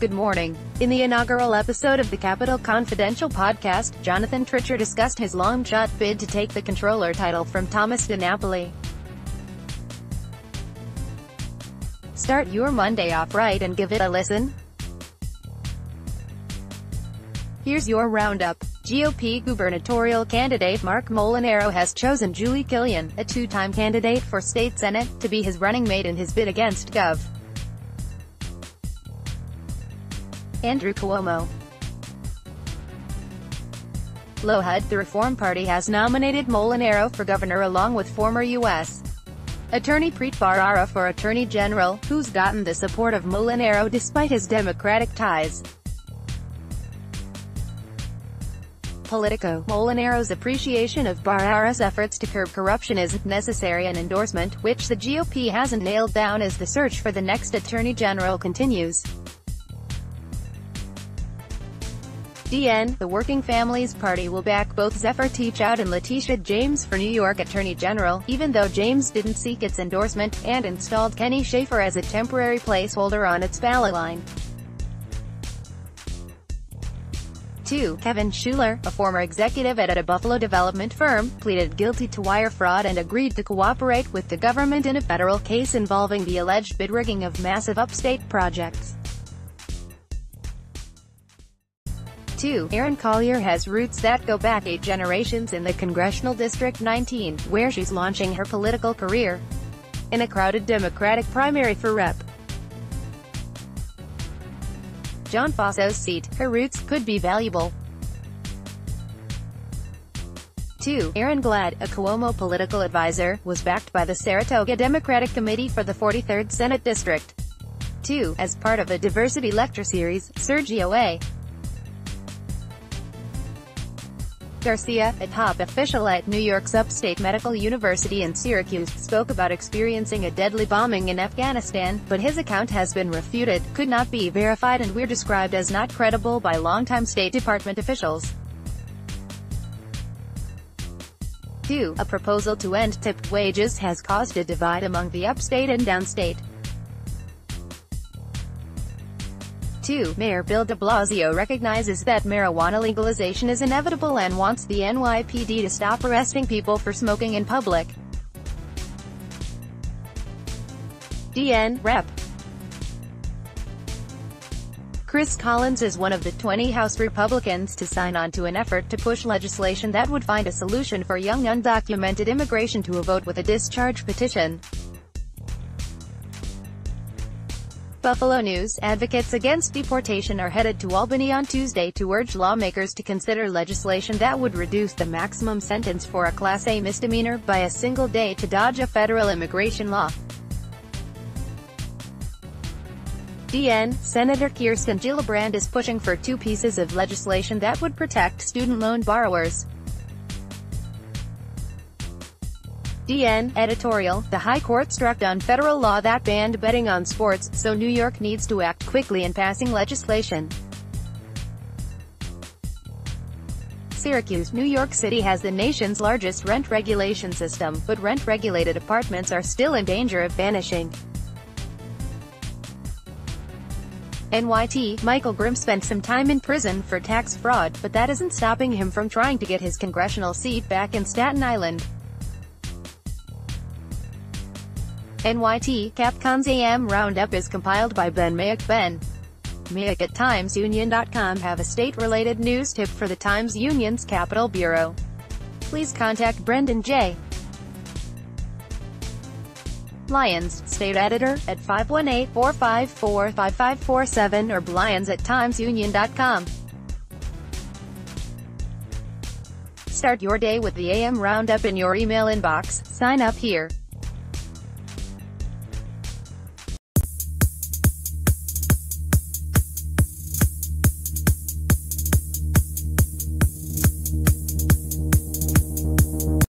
Good morning. In the inaugural episode of the Capitol Confidential podcast, Jonathan Tricher discussed his long-shot bid to take the comptroller title from Thomas DiNapoli. Start your Monday off right and give it a listen. Here's your roundup. GOP gubernatorial candidate Marc Molinaro has chosen Julie Killian, a two-time candidate for state senate, to be his running mate in his bid against Gov. Andrew Cuomo. LoHud, the Reform Party, has nominated Molinaro for governor along with former U.S. Attorney Preet for Attorney General, who's gotten the support of Molinaro despite his Democratic ties. Politico. Molinaro's appreciation of Barrara's efforts to curb corruption isn't necessary. An endorsement, which the GOP hasn't nailed down as the search for the next Attorney General continues. DN, the Working Families Party will back both Zephyr Teachout and Letitia James for New York Attorney General, even though James didn't seek its endorsement, and installed Kenny Schaefer as a temporary placeholder on its ballot line. 2. Kevin Schuler, a former executive at a Buffalo development firm, pleaded guilty to wire fraud and agreed to cooperate with the government in a federal case involving the alleged bid rigging of massive upstate projects. 2. Erin Collier has roots that go back 8 generations in the Congressional District 19, where she's launching her political career in a crowded Democratic primary for Rep. John Fosso's seat. Her roots could be valuable. 2. Aaron Glad, a Cuomo political advisor, was backed by the Saratoga Democratic Committee for the 43rd Senate District. 2. As part of a diversity lecture series, Sergio A. Garcia, a top official at New York's Upstate Medical University in Syracuse, spoke about experiencing a deadly bombing in Afghanistan, but his account has been refuted, could not be verified, and were described as not credible by longtime State Department officials. 2. A proposal to end tipped wages has caused a divide among the upstate and downstate. 2. Mayor Bill de Blasio recognizes that marijuana legalization is inevitable and wants the NYPD to stop arresting people for smoking in public. DN, Rep. Chris Collins is one of the 20 House Republicans to sign on to an effort to push legislation that would find a solution for young undocumented immigration to a vote with a discharge petition. Buffalo News. Advocates against deportation are headed to Albany on Tuesday to urge lawmakers to consider legislation that would reduce the maximum sentence for a Class A misdemeanor by a single day to dodge a federal immigration law. DN. Senator Kirsten Gillibrand is pushing for 2 pieces of legislation that would protect student loan borrowers. DN. Editorial. The High Court struck down federal law that banned betting on sports, so New York needs to act quickly in passing legislation. Syracuse. New York City has the nation's largest rent regulation system, but rent-regulated apartments are still in danger of vanishing. NYT. Michael Grimm spent some time in prison for tax fraud, but that isn't stopping him from trying to get his congressional seat back in Staten Island. NYT. Capcon's AM Roundup is compiled by Ben Mayak. Ben Mayak at TimesUnion.com have a state-related news tip for the Times-Union's Capitol Bureau. Please contact Brendan J. Lyons, state editor, at 518-454-5547 or lyons@timesunion.com. Start your day with the AM Roundup in your email inbox. Sign up here.